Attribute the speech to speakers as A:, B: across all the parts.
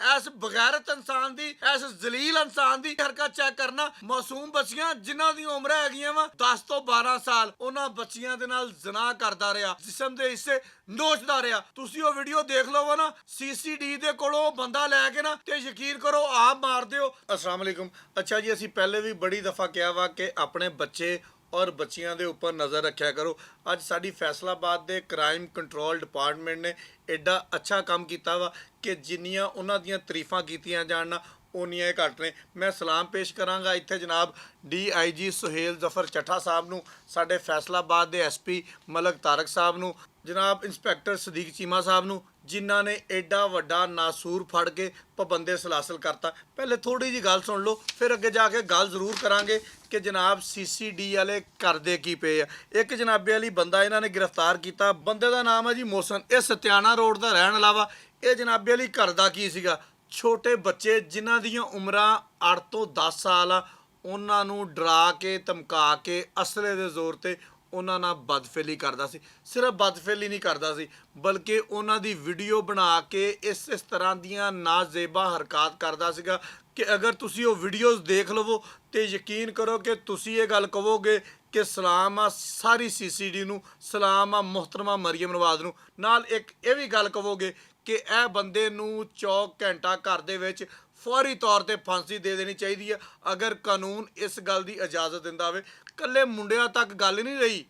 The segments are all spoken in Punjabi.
A: इस बगैरत इंसान दी, इस जलील इंसान दी हरकत चेक करना। मासूम बच्चियां जिन्हां दी उम्र हैगियां वा 10 ਤੋਂ 12 ਸਾਲ, ਉਹਨਾਂ ਬੱਚੀਆਂ ਦੇ ਨਾਲ ਜ਼ਨਾ ਕਰਦਾ ਰਿਹਾ, ਜਿਸਮ ਦੇ ਹਿੱਸੇ ਨੋਚਦਾ ਰਿਹਾ। ਤੁਸੀਂ ਉਹ ਵੀਡੀਓ ਦੇਖ ਲਵੋ ਨਾ, CCD ਦੇ ਕੋਲੋਂ ਬੰਦਾ ਲੈ ਕੇ ਨਾ, ਤੇ ਯਕੀਨ ਕਰੋ ਆਪ ਮਾਰ ਦਿਓ। अस्सलाम वालेकुम। अच्छा जी, ਅਸੀਂ ਪਹਿਲੇ ਵੀ ਬੜੀ ਦਫਾ ਕਿਹਾ ਵਾ ਕਿ ਆਪਣੇ ਬੱਚੇ ਔਰ ਬੱਚਿਆਂ ਦੇ ਉੱਪਰ ਨਜ਼ਰ ਰੱਖਿਆ ਕਰੋ। ਅੱਜ ਸਾਡੀ ਫੈਸਲਾਬਾਦ ਦੇ ਕ੍ਰਾਈਮ ਕੰਟਰੋਲ ਡਿਪਾਰਟਮੈਂਟ ਨੇ ਐਡਾ ਅੱਛਾ ਕੰਮ ਕੀਤਾ ਵਾ ਕਿ ਜਿੰਨੀਆਂ ਉਹਨਾਂ ਦੀਆਂ ਤਾਰੀਫਾਂ ਕੀਤੀਆਂ ਜਾਣ ਨਾ ਉਨੀਆਂ ਹੀ ਘੱਟ ਨੇ। ਮੈਂ ਸਲਾਮ ਪੇਸ਼ ਕਰਾਂਗਾ ਇੱਥੇ ਜਨਾਬ DIG ਸੁਹੇਲ ਜ਼ਫਰ ਚੱਠਾ ਸਾਹਿਬ ਨੂੰ, ਸਾਡੇ ਫੈਸਲਾਬਾਦ ਦੇ SP ਮਲਕ ਤਾਰਕ ਸਾਹਿਬ ਨੂੰ, ਜਨਾਬ ਇੰਸਪੈਕਟਰ ਸਦੀਕ ਚੀਮਾ ਸਾਹਿਬ ਨੂੰ, ਜਿਨ੍ਹਾਂ ਨੇ ਐਡਾ ਵੱਡਾ ਨਾਸੂਰ ਫੜ ਕੇ ਪਾਬੰਦੇ ਸਲਾਸਲ ਕਰਤਾ। ਪਹਿਲੇ ਥੋੜੀ ਜੀ ਗੱਲ ਸੁਣ ਲਓ, ਫਿਰ ਅੱਗੇ ਜਾ ਕੇ ਗੱਲ ਜ਼ਰੂਰ ਕਰਾਂਗੇ ਕਿ ਜਨਾਬ CCD ਵਾਲੇ ਕਰਦੇ ਕੀ ਪਏ ਆ। ਇੱਕ ਜਨਾਬੇ ਵਾਲੀ ਬੰਦਾ ਇਹਨਾਂ ਨੇ ਗ੍ਰਿਫਤਾਰ ਕੀਤਾ, ਬੰਦੇ ਦਾ ਨਾਮ ਹੈ ਜੀ ਮੋਹਸਨ। ਇਹ ਸਤਿਆਣਾ ਰੋਡ ਦਾ ਰਹਿਣ ਵਾਲਾ ਵਾ। ਇਹ ਜਨਾਬੇ ਵਾਲੀ ਕਰਦਾ ਕੀ ਸੀਗਾ, ਛੋਟੇ ਬੱਚੇ ਜਿਨ੍ਹਾਂ ਦੀਆਂ ਉਮਰਾਂ 8 ਤੋਂ 10 ਸਾਲ ਆ, ਉਹਨਾਂ ਨੂੰ ਡਰਾ ਕੇ ਧਮਕਾ ਕੇ ਅਸਲੇ ਦੇ ਜ਼ੋਰ ਤੇ ਉਹਨਾਂ ਨਾਲ ਬਦਫੇਲੀ ਕਰਦਾ ਸੀ। ਸਿਰਫ ਬਦਫੇਲੀ ਨਹੀਂ ਕਰਦਾ ਸੀ, ਬਲਕਿ ਉਹਨਾਂ ਦੀ ਵੀਡੀਓ ਬਣਾ ਕੇ ਇਸ ਤਰ੍ਹਾਂ ਦੀਆਂ ਨਾਜ਼ੇਬਾ ਹਰਕਤ ਕਰਦਾ ਸੀਗਾ ਕਿ ਅਗਰ ਤੁਸੀਂ ਉਹ ਵੀਡੀਓਜ਼ ਦੇਖ ਲਵੋ ਤੇ ਯਕੀਨ ਕਰੋ ਕਿ ਤੁਸੀਂ ਇਹ ਗੱਲ ਕਹੋਗੇ ਕਿ ਸਲਾਮ ਆ ਸਾਰੀ CCD ਨੂੰ, ਸਲਾਮ ਆ ਮੁਹਤਰਮਾ ਮਰੀਮ ਨਵਾਜ਼ ਨੂੰ। ਨਾਲ ਇੱਕ ਇਹ ਵੀ ਗੱਲ ਕਹੋਗੇ ਕਿ ਇਹ ਬੰਦੇ ਨੂੰ 24 ਘੰਟਾ ਘਰ ਦੇ ਵਿੱਚ ਫੌਰੀ ਤੌਰ ਤੇ ਫਾਂਸੀ ਦੇ ਦੇਣੀ ਚਾਹੀਦੀ ਹੈ, ਅਗਰ ਕਾਨੂੰਨ ਇਸ ਗੱਲ ਦੀ ਇਜਾਜ਼ਤ ਦਿੰਦਾ ਹੋਵੇ। ਕੱਲੇ ਮੁੰਡਿਆਂ ਤੱਕ ਗੱਲ ਨਹੀਂ ਰਹੀ,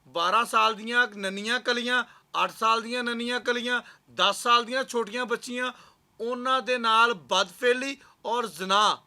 A: 12 ਸਾਲ ਦੀਆਂ ਨੰਨੀਆਂ ਕਲੀਆਂ, 8 ਸਾਲ ਦੀਆਂ ਨੰਨੀਆਂ ਕਲੀਆਂ, 10 ਸਾਲ ਦੀਆਂ ਛੋਟੀਆਂ ਬੱਚੀਆਂ, ਉਹਨਾਂ ਦੇ ਨਾਲ ਬਦਫੇਲੀ ਔਰ ਜ਼ਨਾ।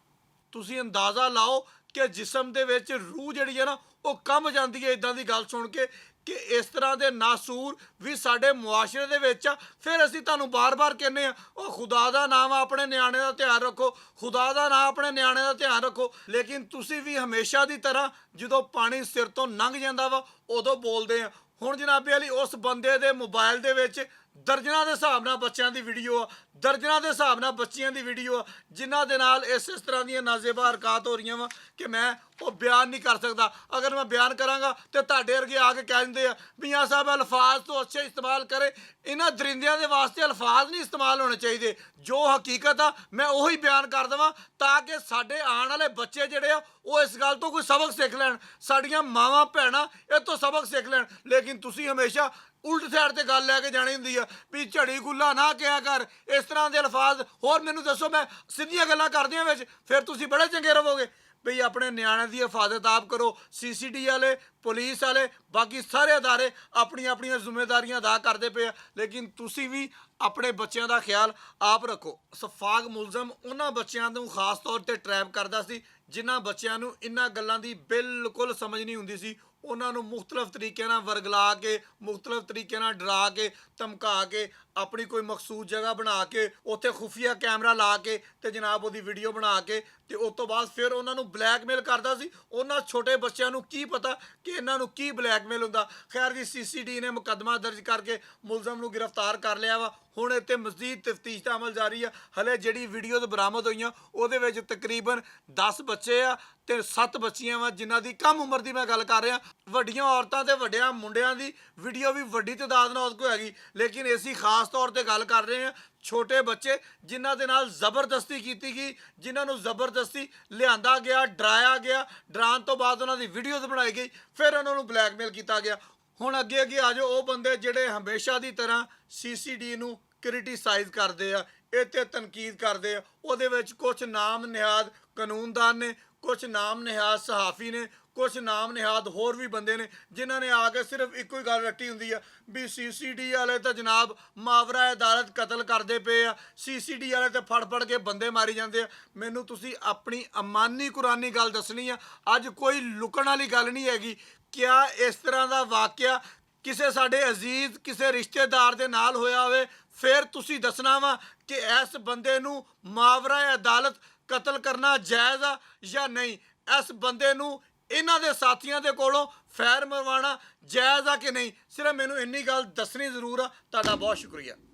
A: ਤੁਸੀਂ ਅੰਦਾਜ਼ਾ ਲਾਓ ਕਿ ਜਿਸਮ ਦੇ ਵਿੱਚ ਰੂਹ ਜਿਹੜੀ ਹੈ ਨਾ ਉਹ ਕੰਬ ਜਾਂਦੀ ਹੈ ਇੱਦਾਂ ਦੀ ਗੱਲ ਸੁਣ ਕੇ ਕਿ ਇਸ ਤਰ੍ਹਾਂ ਦੇ ਨਾਸੂਰ ਵੀ ਸਾਡੇ ਮੁਆਸ਼ਰੇ ਦੇ ਵਿੱਚ ਆ। ਫਿਰ ਅਸੀਂ ਤੁਹਾਨੂੰ ਬਾਰ-ਬਾਰ ਕਹਿੰਦੇ ਆ, ਉਹ ਖੁਦਾ ਦਾ ਨਾਮ ਆਪਣੇ ਨਿਆਣੇ ਦਾ ਧਿਆਨ ਰੱਖੋ, ਖੁਦਾ ਦਾ ਨਾਮ ਆਪਣੇ ਨਿਆਣੇ ਦਾ ਧਿਆਨ ਰੱਖੋ। ਲੇਕਿਨ ਤੁਸੀਂ ਵੀ ਹਮੇਸ਼ਾ ਦੀ ਤਰ੍ਹਾਂ ਜਦੋਂ ਪਾਣੀ ਸਿਰ ਤੋਂ ਲੰਘ ਜਾਂਦਾ ਵਾ ਉਦੋਂ ਬੋਲਦੇ ਆ। ਹੁਣ ਜਨਾਬੇ ਵਾਲੀ ਉਸ ਬੰਦੇ ਦੇ ਮੋਬਾਈਲ ਦੇ ਵਿੱਚ ਦਰਜਨਾਂ ਦੇ ਹਿਸਾਬ ਨਾਲ ਬੱਚਿਆਂ ਦੀ ਵੀਡੀਓ ਆ, ਦਰਜਨਾਂ ਦੇ ਹਿਸਾਬ ਨਾਲ ਬੱਚੀਆਂ ਦੀ ਵੀਡੀਓ ਆ, ਜਿਨ੍ਹਾਂ ਦੇ ਨਾਲ ਇਸ ਤਰ੍ਹਾਂ ਦੀਆਂ ਨਾਜ਼ੇਬਾ ਹਰਕਤ ਹੋ ਰਹੀਆਂ ਵਾ ਕਿ ਮੈਂ ਉਹ ਬਿਆਨ ਨਹੀਂ ਕਰ ਸਕਦਾ। ਅਗਰ ਮੈਂ ਬਿਆਨ ਕਰਾਂਗਾ ਤੇ ਤੁਹਾਡੇ ਵਰਗੇ ਆ ਕੇ ਕਹਿ ਦਿੰਦੇ ਆ ਮੀਆਂ ਸਾਹਿਬ ਅਲਫਾਜ਼ ਤੋਂ ਅੱਛੇ ਇਸਤੇਮਾਲ ਕਰੇ। ਇਹਨਾਂ ਦਰਿੰਦਿਆਂ ਦੇ ਵਾਸਤੇ ਅਲਫਾਜ਼ ਨਹੀਂ ਇਸਤੇਮਾਲ ਹੋਣੇ ਚਾਹੀਦੇ, ਜੋ ਹਕੀਕਤ ਆ ਮੈਂ ਉਹੀ ਬਿਆਨ ਕਰ ਦੇਵਾਂ ਤਾਂ ਕਿ ਸਾਡੇ ਆਉਣ ਵਾਲੇ ਬੱਚੇ ਜਿਹੜੇ ਆ ਉਹ ਇਸ ਗੱਲ ਤੋਂ ਕੋਈ ਸਬਕ ਸਿੱਖ ਲੈਣ, ਸਾਡੀਆਂ ਮਾਵਾਂ ਭੈਣਾਂ ਇਹ ਤੋਂ ਸਬਕ ਸਿੱਖ ਲੈਣ। ਲੇਕਿਨ ਤੁਸੀਂ ਹਮੇਸ਼ਾ ਉਲਟ ਸਾਈਡ ਤੇ ਗੱਲ ਲੈ ਕੇ ਜਾਣੀ ਹੁੰਦੀ ਆ ਵੀ ਝੜੀ ਗੁੱਲਾ ਨਾ ਕਿਹਾ ਕਰ, ਇਸ ਤਰ੍ਹਾਂ ਦੇ ਅਲਫਾਜ਼। ਹੋਰ ਮੈਨੂੰ ਦੱਸੋ, ਮੈਂ ਸਿੱਧੀਆਂ ਗੱਲਾਂ ਕਰਦਿਆਂ ਵਿੱਚ ਫਿਰ ਤੁਸੀਂ ਬੜੇ ਚੰਗੇ ਰਹੋਗੇ। ਵੀ ਆਪਣੇ ਨਿਆਣਿਆਂ ਦੀ ਹਿਫਾਜ਼ਤ ਆਪ ਕਰੋ। CCD ਵਾਲੇ, ਪੁਲਿਸ ਵਾਲੇ, ਬਾਕੀ ਸਾਰੇ ਅਦਾਰੇ ਆਪਣੀਆਂ ਆਪਣੀਆਂ ਜ਼ਿੰਮੇਵਾਰੀਆਂ ਅਦਾ ਕਰਦੇ ਪਏ ਆ, ਲੇਕਿਨ ਤੁਸੀਂ ਵੀ ਆਪਣੇ ਬੱਚਿਆਂ ਦਾ ਖਿਆਲ ਆਪ ਰੱਖੋ। ਸਫਾਕ ਮੁਲਜ਼ਮ ਉਹਨਾਂ ਬੱਚਿਆਂ ਨੂੰ ਖਾਸ ਤੌਰ ਤੇ ਟਰੈਪ ਕਰਦਾ ਸੀ ਜਿਨ੍ਹਾਂ ਬੱਚਿਆਂ ਨੂੰ ਇਹਨਾਂ ਗੱਲਾਂ ਦੀ ਬਿਲਕੁਲ ਸਮਝ ਨਹੀਂ ਹੁੰਦੀ ਸੀ। ਉਹਨਾਂ ਨੂੰ ਮੁਖਤਲਿਫ ਤਰੀਕਿਆਂ ਨਾਲ ਵਰਗਲਾ ਕੇ, ਮੁਖਤਲਿਫ ਤਰੀਕਿਆਂ ਨਾਲ ਡਰਾ ਕੇ, ਧਮਕਾ ਕੇ, ਆਪਣੀ ਕੋਈ ਮਖਸੂਸ ਜਗ੍ਹਾ ਬਣਾ ਕੇ ਉੱਥੇ ਖੁਫੀਆ ਕੈਮਰਾ ਲਾ ਕੇ ਤੇ ਜਨਾਬ ਉਹਦੀ ਵੀਡੀਓ ਬਣਾ ਕੇ ਤੇ ਉਸ ਤੋਂ ਬਾਅਦ ਫਿਰ ਉਹਨਾਂ ਨੂੰ ਬਲੈਕਮੇਲ ਕਰਦਾ ਸੀ। ਉਹਨਾਂ ਛੋਟੇ ਬੱਚਿਆਂ ਨੂੰ ਕੀ ਪਤਾ ਕਿ ਇਹਨਾਂ ਨੂੰ ਕੀ ਬਲੈਕਮੇਲ ਹੁੰਦਾ। ਖੈਰ ਜੀ, CCD ਨੇ ਮੁਕੱਦਮਾ ਦਰਜ ਕਰਕੇ ਮੁਲਜ਼ਮ ਨੂੰ ਗ੍ਰਿਫਤਾਰ ਕਰ ਲਿਆ ਵਾ। ਹੁਣ ਇੱਥੇ ਮਜ਼ੀਦ ਤਫਤੀਸ਼ ਦਾ ਅਮਲ ਜਾਰੀ ਆ। ਹਲੇ ਜਿਹੜੀ ਵੀਡੀਓਜ਼ ਬਰਾਮਦ ਹੋਈਆਂ ਉਹਦੇ ਵਿੱਚ ਤਕਰੀਬਨ 10 ਬੱਚੇ ਆ ਤੇ 7 ਬੱਚੀਆਂ ਵਾ ਜਿਨ੍ਹਾਂ ਦੀ ਕਮ ਉਮਰ ਦੀ ਮੈਂ ਗੱਲ ਕਰ ਰਿਹਾ। ਵੱਡੀਆਂ ਔਰਤਾਂ ਤੇ ਵੱਡਿਆਂ ਮੁੰਡਿਆਂ ਦੀ ਵੀਡੀਓ ਵੀ ਵੱਡੀ ਤਾਦਾਦ ਨਾਲ ਉਹਦੇ ਕੋਲ ਹੈਗੀ, ਲੇਕਿਨ ਅਸੀਂ ਖਾਸ ਤੌਰ ਤੇ ਗੱਲ ਕਰ ਰਹੇ ਹਾਂ ਛੋਟੇ ਬੱਚੇ ਜਿਨ੍ਹਾਂ ਦੇ ਨਾਲ ਜ਼ਬਰਦਸਤੀ ਕੀਤੀ ਗਈ, ਜਿਨ੍ਹਾਂ ਨੂੰ ਜ਼ਬਰਦਸਤੀ ਲਿਆਂਦਾ ਗਿਆ, ਡਰਾਇਆ ਗਿਆ, ਡਰਾਉਣ ਤੋਂ ਬਾਅਦ ਉਹਨਾਂ ਦੀ ਵੀਡੀਓਜ਼ ਬਣਾਈ ਗਈ, ਫਿਰ ਉਹਨਾਂ ਨੂੰ ਬਲੈਕਮੇਲ ਕੀਤਾ ਗਿਆ। ਹੁਣ ਅੱਗੇ ਅੱਗੇ ਆ ਜਾਓ ਉਹ ਬੰਦੇ ਜਿਹੜੇ ਹਮੇਸ਼ਾ ਦੀ ਤਰ੍ਹਾਂ CCD ਨੂੰ ਕ੍ਰਿਟੀਸਾਈਜ਼ ਕਰਦੇ ਆ, ਇਹ 'ਤੇ ਤਨਕੀਦ ਕਰਦੇ ਆ। ਉਹਦੇ ਵਿੱਚ ਕੁਝ ਨਾਮ ਨਿਹਾਦ ਕਾਨੂੰਨਦਾਨ ਨੇ, ਕੁਝ ਨਾਮ ਨਿਹਾਦ ਸਹਾਫੀ ਨੇ, ਕੁਝ ਨਾਮ ਨਿਹਾਦ ਹੋਰ ਵੀ ਬੰਦੇ ਨੇ ਜਿਨ੍ਹਾਂ ਨੇ ਆ ਕੇ ਸਿਰਫ ਇੱਕੋ ਹੀ ਗੱਲ ਰੱਟੀ ਹੁੰਦੀ ਆ ਵੀ CCD ਵਾਲੇ ਤਾਂ ਜਨਾਬ ਮਾਵਰਾ ਅਦਾਲਤ ਕਤਲ ਕਰਦੇ ਪਏ ਆ, CCD ਵਾਲੇ ਤਾਂ ਫੜ ਫੜ ਕੇ ਬੰਦੇ ਮਾਰੀ ਜਾਂਦੇ ਆ। ਮੈਨੂੰ ਤੁਸੀਂ ਆਪਣੀ ਅਮਾਨੀ ਕੁਰਾਨੀ ਗੱਲ ਦੱਸਣੀ ਆ, ਅੱਜ ਕੋਈ ਲੁਕਣ ਵਾਲੀ ਗੱਲ ਨਹੀਂ ਹੈਗੀ। ਕਿਆ ਇਸ ਤਰ੍ਹਾਂ ਦਾ ਵਾਕਿਆ ਕਿਸੇ ਸਾਡੇ ਅਜ਼ੀਜ਼ ਕਿਸੇ ਰਿਸ਼ਤੇਦਾਰ ਦੇ ਨਾਲ ਹੋਇਆ ਹੋਵੇ, ਫਿਰ ਤੁਸੀਂ ਦੱਸਣਾ ਵਾ ਕਿ ਇਸ ਬੰਦੇ ਨੂੰ ਮਾਵਰਾ ਅਦਾਲਤ ਕਤਲ ਕਰਨਾ ਜਾਇਜ਼ ਆ ਜਾਂ ਨਹੀਂ, ਇਸ ਬੰਦੇ ਨੂੰ ਇਹਨਾਂ ਦੇ ਸਾਥੀਆਂ ਦੇ ਕੋਲੋਂ ਫੈਰ ਮਰਵਾਉਣਾ ਜਾਇਜ਼ ਆ ਕਿ ਨਹੀਂ। ਸਿਰਫ ਮੈਨੂੰ ਇੰਨੀ ਗੱਲ ਦੱਸਣੀ ਜ਼ਰੂਰ ਆ। ਤੁਹਾਡਾ ਬਹੁਤ ਸ਼ੁਕਰੀਆ।